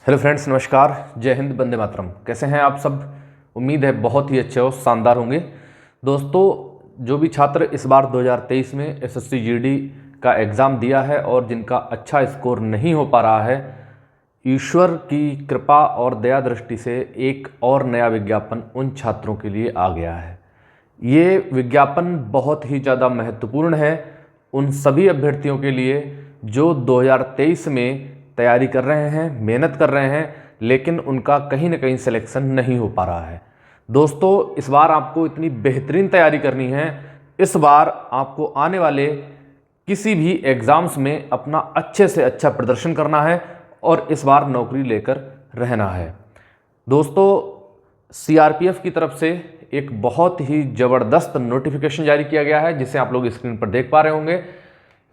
Hello friends, नमस्कार, जय हिंद, वंदे मातरम। कैसे हैं आप सब? उम्मीद है बहुत ही अच्छे हो, शानदार होंगे। दोस्तों, जो भी छात्र इस बार 2023 में एसएससी जीडी का एग्ज़ाम दिया है और जिनका अच्छा स्कोर नहीं हो पा रहा है, ईश्वर की कृपा और दया दृष्टि से एक और नया विज्ञापन उन छात्रों के लिए आ गया है। ये विज्ञापन बहुत ही ज़्यादा महत्वपूर्ण है उन सभी अभ्यर्थियों के लिए जो 2023 में तैयारी कर रहे हैं, मेहनत कर रहे हैं, लेकिन उनका कहीं ना कहीं सिलेक्शन नहीं हो पा रहा है। दोस्तों, इस बार आपको इतनी बेहतरीन तैयारी करनी है। इस बार आपको आने वाले किसी भी एग्ज़ाम्स में अपना अच्छे से अच्छा प्रदर्शन करना है और इस बार नौकरी लेकर रहना है। दोस्तों, सीआरपीएफ की तरफ से एक बहुत ही ज़बरदस्त नोटिफिकेशन जारी किया गया है, जिसे आप लोग स्क्रीन पर देख पा रहे होंगे।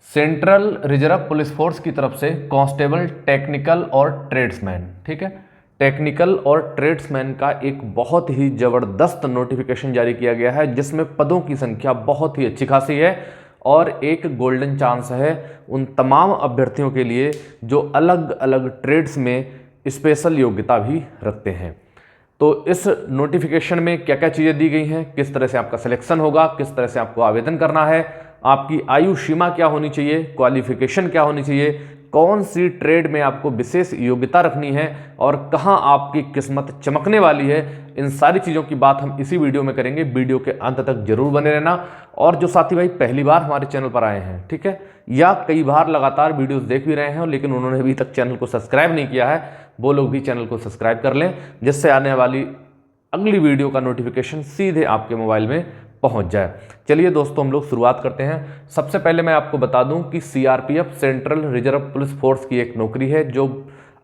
सेंट्रल रिजर्व पुलिस फोर्स की तरफ से कांस्टेबल, टेक्निकल और ट्रेड्समैन, ठीक है, टेक्निकल और ट्रेड्समैन का एक बहुत ही ज़बरदस्त नोटिफिकेशन जारी किया गया है, जिसमें पदों की संख्या बहुत ही अच्छी खासी है और एक गोल्डन चांस है उन तमाम अभ्यर्थियों के लिए जो अलग अलग ट्रेड्स में स्पेशल योग्यता भी रखते हैं। तो इस नोटिफिकेशन में क्या क्या चीज़ें दी गई हैं, किस तरह से आपका सिलेक्शन होगा, किस तरह से आपको आवेदन करना है, आपकी आयु सीमा क्या होनी चाहिए, क्वालिफिकेशन क्या होनी चाहिए, कौन सी ट्रेड में आपको विशेष योग्यता रखनी है और कहां आपकी किस्मत चमकने वाली है, इन सारी चीज़ों की बात हम इसी वीडियो में करेंगे। वीडियो के अंत तक जरूर बने रहना। और जो साथी भाई पहली बार हमारे चैनल पर आए हैं, ठीक है, या कई बार लगातार वीडियोस देख भी रहे हैं लेकिन उन्होंने अभी तक चैनल को सब्सक्राइब नहीं किया है, वो लोग भी चैनल को सब्सक्राइब कर लें, जिससे आने वाली अगली वीडियो का नोटिफिकेशन सीधे आपके मोबाइल में पहुंच जाए। चलिए दोस्तों, हम लोग शुरुआत करते हैं। सबसे पहले मैं आपको बता दूं कि CRPF central reserve police force की एक नौकरी है जो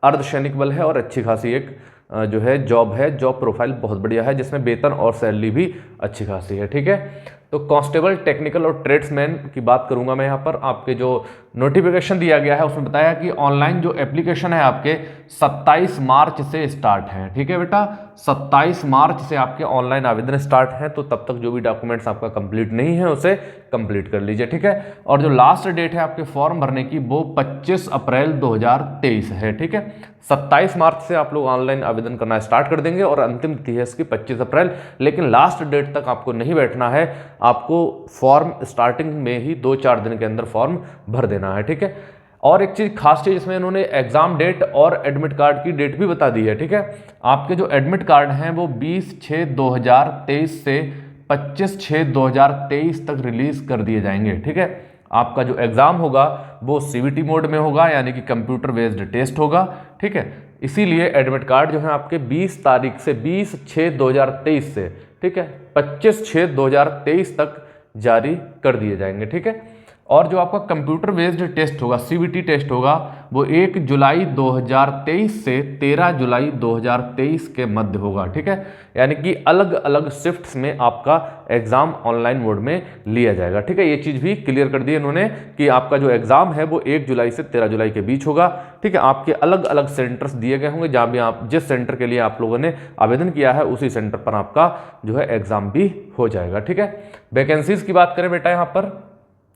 अर्धसैनिक बल है और अच्छी खासी एक जो है जॉब है। जॉब प्रोफाइल बहुत बढ़िया है, जिसमें वेतन और सैलरी भी अच्छी खासी है, ठीक है। तो कांस्टेबल, टेक्निकल और ट्रेड्समैन की बात करूंगा मैं यहाँ पर। आपके जो नोटिफिकेशन दिया गया है उसमें बताया कि ऑनलाइन जो एप्लीकेशन है आपके 27 मार्च से स्टार्ट है, ठीक है बेटा, 27 मार्च से आपके ऑनलाइन आवेदन स्टार्ट है। तो तब तक जो भी डॉक्यूमेंट्स आपका कंप्लीट नहीं है उसे कंप्लीट कर लीजिए, ठीक है। और जो लास्ट डेट है आपके फॉर्म भरने की वो 25 अप्रैल 2023 है, ठीक है। 27 मार्च से आप लोग ऑनलाइन आवेदन करना स्टार्ट कर देंगे और अंतिम तिथि है इसकी 25 अप्रैल। लेकिन लास्ट डेट तक आपको नहीं बैठना है, आपको फॉर्म स्टार्टिंग में ही 2-4 दिन के अंदर फॉर्म भर देना है, ठीक है। और एक चीज, खास चीज, इसमें इन्होंने एग्जाम डेट और एडमिट कार्ड की डेट भी बता दी है, ठीक है। आपके जो एडमिट कार्ड हैं वो 20/6/2023 से 25/6/2023 तक रिलीज कर दिए जाएंगे, ठीक है। आपका जो एग्जाम होगा वो सीवीटी मोड में होगा, यानी कि कंप्यूटर बेस्ड टेस्ट होगा, ठीक है। इसीलिए एडमिट कार्ड जो है आपके 20 तारीख से 20/6/2023 से, ठीक है, 25/6/2023 तक जारी कर दिए जाएंगे, ठीक है। और जो आपका कंप्यूटर बेस्ड टेस्ट होगा, सीवीटी टेस्ट होगा, वो 1 जुलाई 2023 से 13 जुलाई 2023 के मध्य होगा, ठीक है। यानी कि अलग अलग शिफ्ट्स में आपका एग्जाम ऑनलाइन मोड में लिया जाएगा, ठीक है। ये चीज़ भी क्लियर कर दी इन्होंने कि आपका जो एग्जाम है वो 1 जुलाई से 13 जुलाई के बीच होगा, ठीक है। आपके अलग अलग सेंटर्स दिए गए होंगे, जहाँ भी आप जिस सेंटर के लिए आप लोगों ने आवेदन किया है उसी सेंटर पर आपका जो है एग्जाम भी हो जाएगा, ठीक है। वैकेंसीज की बात करें बेटा, यहाँ पर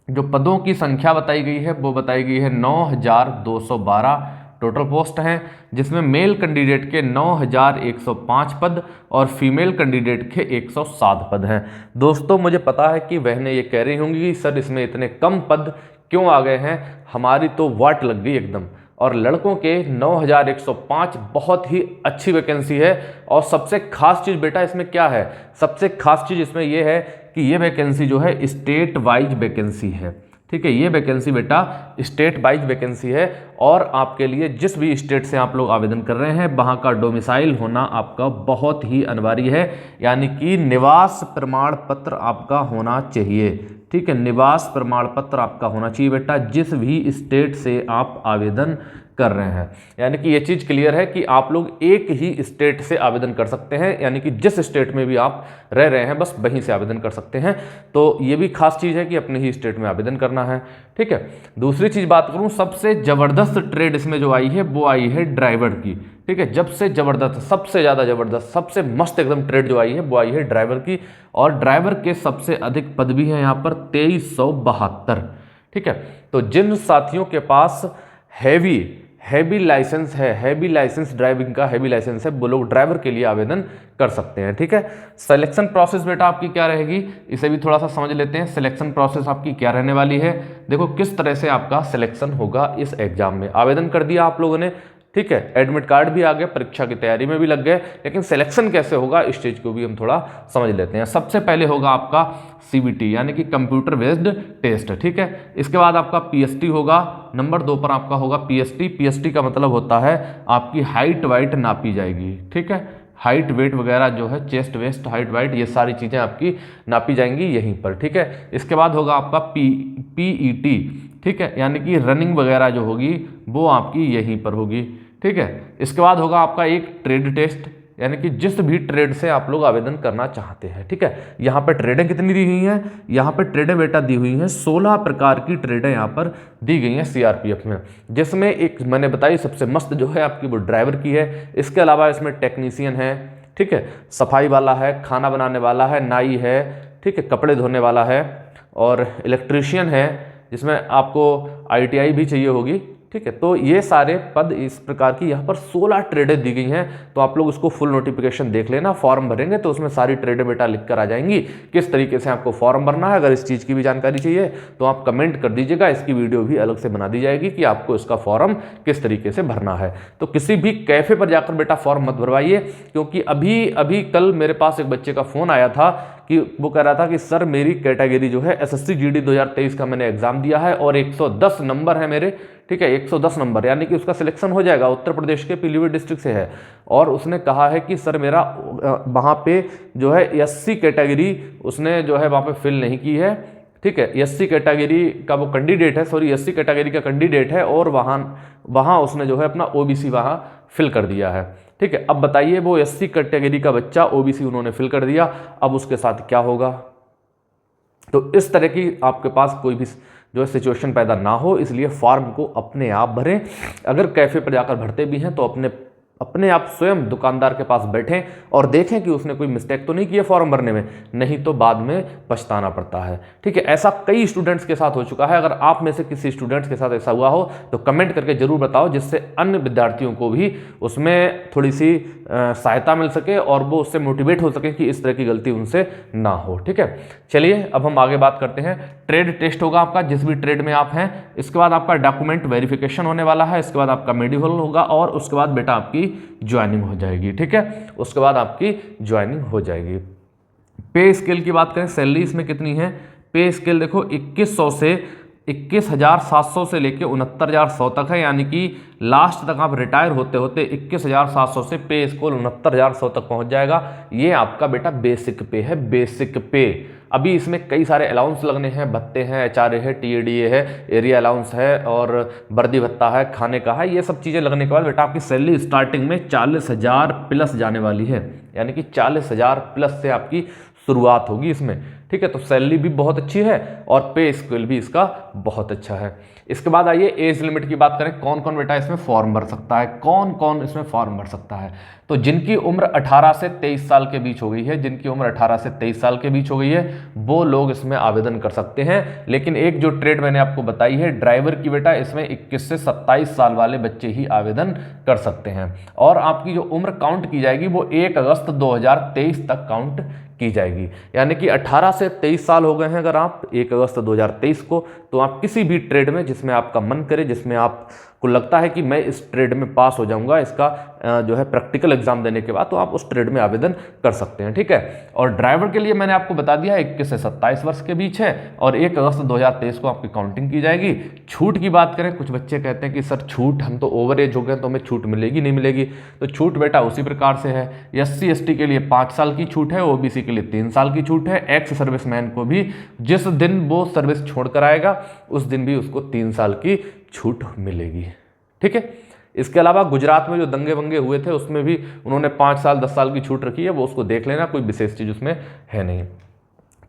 जो पदों की संख्या बताई गई है वो बताई गई है 9,212 टोटल पोस्ट हैं, जिसमें मेल कैंडिडेट के 9,105 पद और फीमेल कैंडिडेट के 107 पद हैं। दोस्तों, मुझे पता है कि बहनें ये कह रही होंगी कि सर इसमें इतने कम पद क्यों आ गए हैं, हमारी तो वाट लग गई एकदम। और लड़कों के 9,105 बहुत ही अच्छी वैकेंसी है। और सबसे खास चीज़ बेटा इसमें क्या है, सबसे खास चीज़ इसमें यह है कि ये वैकेंसी जो है स्टेट वाइज वैकेंसी है, ठीक है। ये वैकेंसी बेटा स्टेट वाइज वैकेंसी है और आपके लिए जिस भी स्टेट से आप लोग आवेदन कर रहे हैं वहाँ का डोमिसाइल होना आपका बहुत ही अनिवार्य है, यानी कि निवास प्रमाण पत्र आपका होना चाहिए, ठीक है। निवास प्रमाण पत्र आपका होना चाहिए बेटा, जिस भी स्टेट से आप आवेदन कर रहे हैं। यानी कि ये चीज़ क्लियर है कि आप लोग एक ही स्टेट से आवेदन कर सकते हैं, यानी कि जिस स्टेट में भी आप रह रहे हैं बस वहीं से आवेदन कर सकते हैं। तो ये भी खास चीज़ है कि अपने ही स्टेट में आवेदन करना है, ठीक है। दूसरी चीज़ बात करूँ, सबसे ज़बरदस्त ट्रेड इसमें जो आई है वो आई है ड्राइवर की, ठीक है। जब से ज़बरदस्त, सबसे ज़्यादा ज़बरदस्त, सबसे मस्त एकदम ट्रेड जो आई है वो आई है ड्राइवर की। और ड्राइवर के सबसे अधिक पद भी हैं यहाँ पर 2372, ठीक है। तो जिन साथियों के पास हैवी लाइसेंस है, हैवी लाइसेंस ड्राइविंग का हैवी लाइसेंस है, वो लोग ड्राइवर के लिए आवेदन कर सकते हैं। ठीक है, सिलेक्शन प्रोसेस बेटा आपकी क्या रहेगी, इसे भी थोड़ा सा समझ लेते हैं। सिलेक्शन प्रोसेस आपकी क्या रहने वाली है, देखो किस तरह से आपका सिलेक्शन होगा इस एग्जाम में। आवेदन कर दिया आप लोगों ने, ठीक है, एडमिट कार्ड भी आ गया, परीक्षा की तैयारी में भी लग गए, लेकिन सिलेक्शन कैसे होगा इस चीज को भी हम थोड़ा समझ लेते हैं। सबसे पहले होगा आपका CBT यानी कि कंप्यूटर बेस्ड टेस्ट, ठीक है। इसके बाद आपका PST होगा, नंबर 2 पर आपका होगा PST। PST का मतलब होता है आपकी हाइट वाइट नापी जाएगी, ठीक है, हाइट वेट वगैरह जो है, चेस्ट वेस्ट हाइट वाइट ये सारी चीज़ें आपकी नापी जाएंगी यहीं पर, ठीक है। इसके बाद होगा आपका PET, ठीक है, यानी कि रनिंग वगैरह जो होगी वो आपकी यहीं पर होगी, ठीक है। इसके बाद होगा आपका एक ट्रेड टेस्ट, यानी कि जिस भी ट्रेड से आप लोग आवेदन करना चाहते हैं, ठीक है। यहाँ पर ट्रेडें कितनी दी हुई हैं, यहाँ पर ट्रेडें बेटा दी हुई हैं 16 प्रकार की ट्रेडें यहाँ पर दी गई हैं CRPF में, जिसमें एक मैंने बताई सबसे मस्त जो है आपकी वो ड्राइवर की है। इसके अलावा इसमें टेक्नीशियन है, ठीक है, सफाई वाला है, खाना बनाने वाला है, नाई है, ठीक है, कपड़े धोने वाला है, और इलेक्ट्रीशियन है जिसमें आपको ITI भी चाहिए होगी, ठीक है। तो ये सारे पद इस प्रकार की यहाँ पर 16 ट्रेडें दी गई हैं। तो आप लोग उसको फुल नोटिफिकेशन देख लेना, फॉर्म भरेंगे तो उसमें सारी ट्रेडें बेटा लिख कर आ जाएंगी, किस तरीके से आपको फॉर्म भरना है। अगर इस चीज़ की भी जानकारी चाहिए तो आप कमेंट कर दीजिएगा, इसकी वीडियो भी अलग से बना दी जाएगी कि आपको इसका फॉर्म किस तरीके से भरना है। तो किसी भी कैफे पर जाकर बेटा फॉर्म मत भरवाइए, क्योंकि अभी कल मेरे पास एक बच्चे का फ़ोन आया था कि वो कह रहा था कि सर मेरी कैटेगरी जो है SSC GD 2023 का मैंने एग्जाम दिया है और 110 नंबर है मेरे, ठीक है, 110 नंबर, यानी कि उसका सिलेक्शन हो जाएगा, उत्तर प्रदेश के पीलीभीत डिस्ट्रिक्ट से है। और उसने कहा है कि सर मेरा वहाँ पे जो है SC कैटेगरी उसने जो है वहाँ पे फिल नहीं की है, ठीक है, SC कैटेगरी का वो कैंडिडेट है, सॉरी SC कैटेगरी का कैंडिडेट है, और वहाँ उसने जो है अपना OBC वहाँ फिल कर दिया है, ठीक है। अब बताइए वो SC कैटेगरी का बच्चा OBC उन्होंने फिल कर दिया, अब उसके साथ क्या होगा। तो इस तरह की आपके पास कोई भी जो है सिचुएशन पैदा ना हो, इसलिए फॉर्म को अपने आप भरें। अगर कैफे पर जाकर भरते भी हैं तो अपने आप स्वयं दुकानदार के पास बैठें और देखें कि उसने कोई मिस्टेक तो नहीं की है फॉर्म भरने में, नहीं तो बाद में पछताना पड़ता है, ठीक है। ऐसा कई स्टूडेंट्स के साथ हो चुका है। अगर आप में से किसी स्टूडेंट्स के साथ ऐसा हुआ हो तो कमेंट करके जरूर बताओ, जिससे अन्य विद्यार्थियों को भी उसमें थोड़ी सी सहायता मिल सके और वो उससे मोटिवेट हो सके कि इस तरह की गलती उनसे ना हो, ठीक है। चलिए अब हम आगे बात करते हैं। ट्रेड टेस्ट होगा आपका जिस भी ट्रेड में आप हैं, इसके बाद आपका डॉक्यूमेंट वेरिफिकेशन होने वाला है, इसके बाद आपका मेडिकल होगा, और उसके बाद बेटा आपकी ज्वाइनिंग हो जाएगी, ठीक है, उसके बाद आपकी ज्वाइनिंग हो जाएगी। पे स्केल की बात करें, सैलरी इसमें कितनी है, पे स्केल देखो 2100 से 21,700 से लेके 69,100 तक है, यानी कि लास्ट तक आप रिटायर होते होते 21,700 से पे स्केल 69,100 तक पहुंच जाएगा। ये आपका बेटा बेसिक पे है, बेसिक पे। अभी इसमें कई सारे अलाउंस लगने हैं, भत्ते हैं, HRA है, TADA है, एरिया अलाउंस है, और वर्दी भत्ता है, खाने का है, ये सब चीज़ें लगने के बाद बेटा आपकी सैलरी स्टार्टिंग में 40,000 प्लस जाने वाली है, यानी कि 40,000 प्लस से आपकी शुरुआत होगी इसमें, ठीक है। तो सैलरी भी बहुत अच्छी है और पे स्केल भी इसका बहुत अच्छा है। इसके बाद आइए एज लिमिट की बात करें, कौन कौन बेटा इसमें फॉर्म भर सकता है, कौन कौन इसमें फॉर्म भर सकता है। तो जिनकी उम्र 18 से 23 साल के बीच हो गई है, जिनकी उम्र 18 से 23 साल के बीच हो गई है वो लोग इसमें आवेदन कर सकते हैं। लेकिन एक जो ट्रेड मैंने आपको बताई है ड्राइवर की, बेटा इसमें 21 से 27 साल वाले बच्चे ही आवेदन कर सकते हैं, और आपकी जो उम्र काउंट की जाएगी वो 1 अगस्त 2023 तक काउंट की जाएगी। यानी कि 18 से 23 साल हो गए हैं अगर आप 1 अगस्त 2023 को, तो आप किसी भी ट्रेड में जिसमें आपका मन करे, जिसमें आपको लगता है कि मैं इस ट्रेड में पास हो जाऊंगा इसका जो है प्रैक्टिकल एग्जाम देने के बाद, तो आप उस ट्रेड में आवेदन कर सकते हैं, ठीक है। और ड्राइवर के लिए मैंने आपको बता दिया 21 से 27 वर्ष के बीच है, और 1 अगस्त 2023 को आपकी काउंटिंग की जाएगी। छूट की बात करें, कुछ बच्चे कहते हैं कि सर छूट, हम तो ओवर एज हो गए तो हमें छूट मिलेगी नहीं मिलेगी, तो छूट बेटा उसी प्रकार से है। SC ST के लिए 5 साल की छूट है, OBC के लिए 3 साल की छूट है। एक्स सर्विसमैन को भी जिस दिन वो सर्विस छोड़ कर आएगा उस दिन भी उसको 3 साल की छूट मिलेगी, ठीक है। इसके अलावा गुजरात में जो दंगे वंगे हुए थे उसमें भी उन्होंने 5 साल 10 साल की छूट रखी है, वो उसको देख लेना, कोई विशेष चीज उसमें है नहीं।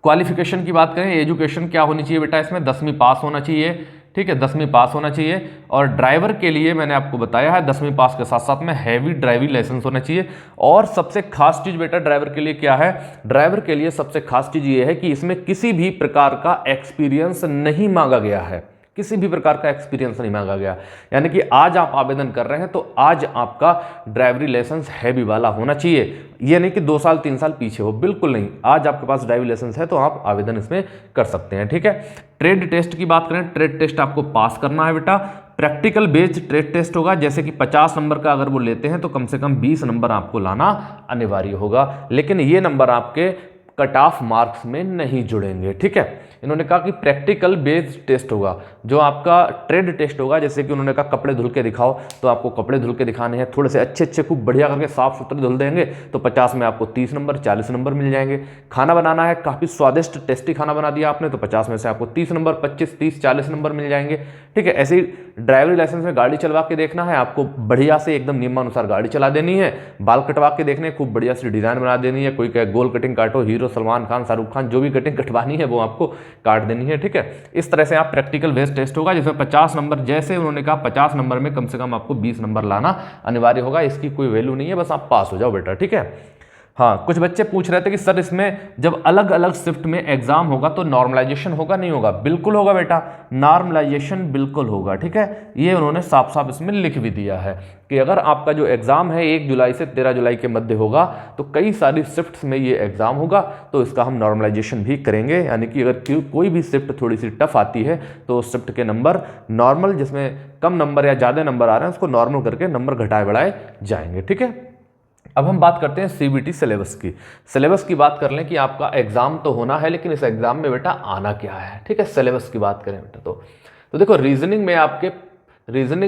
क्वालिफिकेशन की बात करें, एजुकेशन क्या होनी चाहिए बेटा इसमें, 10वीं पास होना चाहिए, ठीक है, 10वीं पास होना चाहिए। और ड्राइवर के लिए मैंने आपको बताया है 10वीं पास के साथ साथ में हैवी ड्राइविंग लाइसेंस होना चाहिए। और सबसे खास चीज बेटा ड्राइवर के लिए क्या है, ड्राइवर के लिए सबसे खास चीज ये है कि इसमें किसी भी प्रकार का एक्सपीरियंस नहीं मांगा गया है, किसी भी प्रकार का एक्सपीरियंस नहीं मांगा गया। यानी कि आज आप आवेदन कर रहे हैं तो आज आपका ड्राइवरी लाइसेंस हैवी वाला होना चाहिए। ये नहीं कि 2 साल 3 साल पीछे हो, बिल्कुल नहीं। आज आपके पास ड्राइविंग लाइसेंस है तो आप आवेदन इसमें कर सकते हैं। ठीक है, ट्रेड टेस्ट की बात करें, ट्रेड टेस्ट आपको पास करना है बेटा। प्रैक्टिकल बेस्ड ट्रेड टेस्ट होगा, जैसे कि 50 नंबर का अगर वो लेते हैं तो कम से कम 20 नंबर आपको लाना अनिवार्य होगा, लेकिन ये नंबर आपके कट ऑफ मार्क्स में नहीं जुड़ेंगे। ठीक है, इन्होंने कहा कि प्रैक्टिकल बेस्ड टेस्ट होगा। जो आपका ट्रेड टेस्ट होगा, जैसे कि उन्होंने कहा कपड़े धुल के दिखाओ, तो आपको कपड़े धुल के दिखाने हैं, थोड़े से अच्छे खूब बढ़िया करके साफ सुथरे धुल देंगे तो 50 में आपको 30 नंबर 40 नंबर मिल जाएंगे। खाना बनाना है, काफ़ी स्वादिष्ट टेस्टी खाना बना दिया आपने तो 50 में से आपको 30 नंबर 25 30 40 नंबर मिल जाएंगे। ठीक है, ऐसे ही ड्राइवरी लाइसेंस में गाड़ी चलवा के देखना है आपको, बढ़िया से एकदम नियमानुसार गाड़ी चला देनी है। बाल कटवा के देखने, खूब बढ़िया सी डिजाइन बना देनी है। कोई कहे गोल कटिंग काटो, हीरो सलमान खान शाहरुख खान जो भी कटिंग कटवानी है वो आपको काट देनी है। ठीक है, इस तरह से आप प्रैक्टिकल बेस्ड टेस्ट होगा जिसमें 50 नंबर, जैसे उन्होंने कहा 50 नंबर में कम से कम आपको 20 नंबर लाना अनिवार्य होगा। इसकी कोई वैल्यू नहीं है, बस आप पास हो जाओ बेटा। ठीक है, हाँ, कुछ बच्चे पूछ रहे थे कि सर इसमें जब अलग अलग शिफ्ट में एग्जाम होगा तो नॉर्मलाइजेशन होगा नहीं होगा? बिल्कुल होगा बेटा, नॉर्मलाइजेशन बिल्कुल होगा। ठीक है, ये उन्होंने साफ साफ इसमें लिख भी दिया है कि अगर आपका जो एग्जाम है 1 जुलाई से 13 जुलाई के मध्य होगा तो कई सारी शिफ्ट्स में ये एग्जाम होगा, तो इसका हम नॉर्मलाइजेशन भी करेंगे। यानी कि अगर कोई भी शिफ्ट थोड़ी सी टफ आती है तो उस शिफ्ट के नंबर नॉर्मल, जिसमें कम नंबर या ज़्यादा नंबर आ रहे हैं, उसको नॉर्मल करके नंबर घटाए बढ़ाए जाएंगे। ठीक है, अब हम बात करते हैं सीबीटी सिलेबस की। सिलेबस की बात कर लें कि आपका एग्जाम तो होना है, लेकिन इस एग्जाम में बेटा आना क्या है। ठीक है, सिलेबस की बात करें बेटा तो देखो, रीजनिंग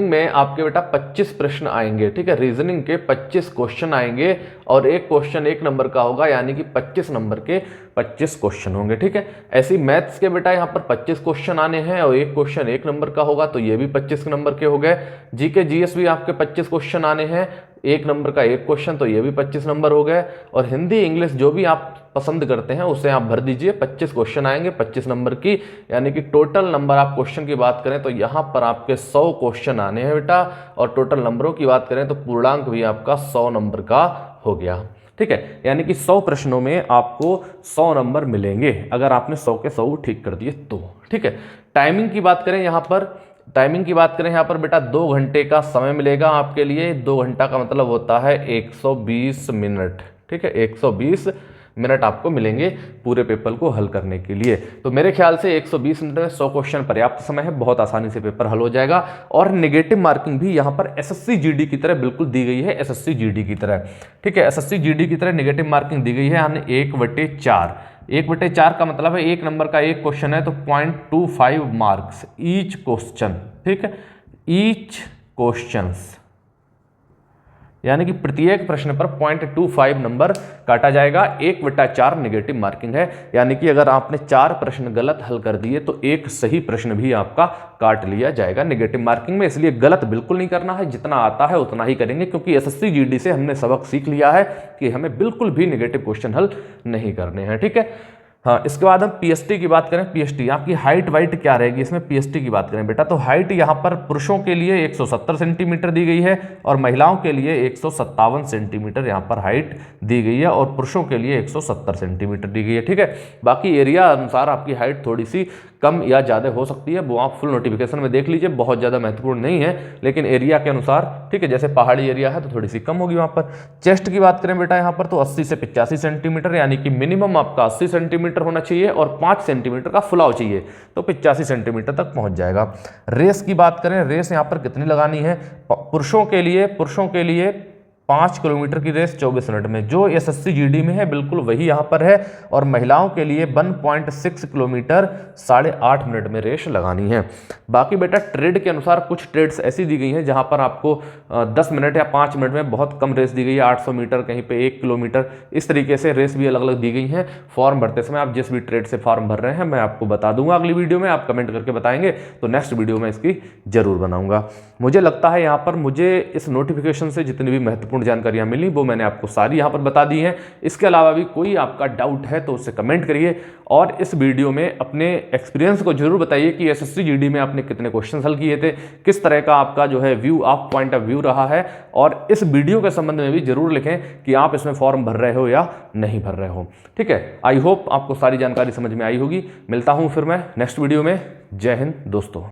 में आपके बेटा 25 प्रश्न आएंगे। ठीक है, रीजनिंग के 25 क्वेश्चन आएंगे और एक क्वेश्चन 1 नंबर का होगा, यानी कि 25 नंबर के 25 क्वेश्चन होंगे। ठीक है, ऐसे ही मैथ्स के बेटा यहाँ पर 25 क्वेश्चन आने हैं और एक क्वेश्चन 1 नंबर का होगा, तो ये भी 25 नंबर के हो गए। जीके जीएस भी आपके 25 क्वेश्चन आने हैं, 1 नंबर का एक क्वेश्चन, तो ये भी 25 नंबर हो गए। और हिंदी इंग्लिश जो भी आप पसंद करते हैं उसे आप भर दीजिए, 25 क्वेश्चन आएंगे 25 नंबर की, यानी कि टोटल नंबर आप क्वेश्चन की बात करें तो यहाँ पर आपके 100 क्वेश्चन आने हैं बेटा। और टोटल नंबरों की बात करें तो पूर्णांक भी आपका 100 नंबर का हो गया। ठीक है, यानी कि 100 प्रश्नों में आपको 100 नंबर मिलेंगे अगर आपने 100 के 100 ठीक कर दिए तो। ठीक है, टाइमिंग की बात करें यहाँ पर बेटा 2 घंटे का समय मिलेगा आपके लिए। 2 घंटा का मतलब होता है 120 मिनट। ठीक है, 120 मिनट आपको मिलेंगे पूरे पेपर को हल करने के लिए। तो मेरे ख्याल से 120 मिनट में 100 क्वेश्चन पर्याप्त समय है, बहुत आसानी से पेपर हल हो जाएगा। और नेगेटिव मार्किंग भी यहाँ पर एसएससी जीडी की तरह बिल्कुल दी गई है, एसएससी जीडी की तरह। ठीक है, एसएससी जीडी की तरह नेगेटिव मार्किंग दी गई है, यानी 1/4। 1/4 का मतलब है 1 नंबर का एक क्वेश्चन है तो 0.25 मार्क्स ईच क्वेश्चन। ठीक है, ईच क्वेश्चंस, यानी कि प्रत्येक प्रश्न पर 0.25 नंबर काटा जाएगा। 1/4 नेगेटिव मार्किंग है, यानी कि अगर आपने 4 प्रश्न गलत हल कर दिए तो एक सही प्रश्न भी आपका काट लिया जाएगा नेगेटिव मार्किंग में। इसलिए गलत बिल्कुल नहीं करना है, जितना आता है उतना ही करेंगे, क्योंकि एसएससी जीडी से हमने सबक सीख लिया है कि हमें बिल्कुल भी नेगेटिव क्वेश्चन हल नहीं करने हैं। ठीक है, हाँ, इसके बाद हम पीएसटी की बात करें। पीएसटी आपकी हाइट वाइट क्या रहेगी इसमें, पीएसटी की बात करें बेटा तो हाइट यहाँ पर पुरुषों के लिए 170 सेंटीमीटर दी गई है और महिलाओं के लिए 157 सेंटीमीटर यहाँ पर हाइट दी गई है और पुरुषों के लिए 170 सेंटीमीटर दी गई है। ठीक है, बाकी एरिया अनुसार आपकी हाइट थोड़ी सी कम या ज़्यादा हो सकती है, वो आप फुल नोटिफिकेशन में देख लीजिए, बहुत ज़्यादा महत्वपूर्ण नहीं है, लेकिन एरिया के अनुसार। ठीक है, जैसे पहाड़ी एरिया है तो थोड़ी सी कम होगी वहाँ पर। चेस्ट की बात करें बेटा यहाँ पर तो 80 से 85 सेंटीमीटर, यानी कि मिनिमम आपका 80 सेंटीमीटर होना चाहिए और 5 सेंटीमीटर का फुलाव चाहिए, तो 85 सेंटीमीटर तक पहुँच जाएगा। रेस की बात करें, रेस यहाँ पर कितनी लगानी है, पुरुषों के लिए 5 किलोमीटर की रेस 24 मिनट में, जो एसएससी जीडी में है बिल्कुल वही यहाँ पर है। और महिलाओं के लिए 1.6 किलोमीटर 8.5 मिनट में रेस लगानी है। बाकी बेटा ट्रेड के अनुसार कुछ ट्रेड्स ऐसी दी गई हैं जहाँ पर आपको 10 मिनट या 5 मिनट में बहुत कम रेस दी गई है, 800 मीटर, कहीं पे 1 किलोमीटर, इस तरीके से रेस भी अलग अलग दी गई हैं। फॉर्म भरते समय आप जिस भी ट्रेड से फॉर्म भर रहे हैं मैं आपको बता दूंगा अगली वीडियो में, आप कमेंट करके बताएंगे तो नेक्स्ट वीडियो में इसकी जरूर बनाऊंगा। मुझे लगता है यहाँ पर मुझे इस नोटिफिकेशन से जितनी भी महत्वपूर्ण जानकारियां मिली वो मैंने आपको सारी यहां पर बता दी हैं। इसके अलावा भी कोई आपका डाउट है तो उसे कमेंट करिए और इस वीडियो में अपने एक्सपीरियंस को जरूर बताइए कि एसएससी जीडी में आपने कितने क्वेश्चन हल किए थे, किस तरह का आपका जो है view of point of view रहा है। और इस वीडियो के संबंध में भी जरूर लिखें कि आप इसमें फॉर्म भर रहे हो या नहीं भर रहे हो। ठीक है, आई होप आपको सारी जानकारी समझ में आई होगी। मिलता हूं फिर मैं नेक्स्ट वीडियो में। जय हिंद दोस्तों।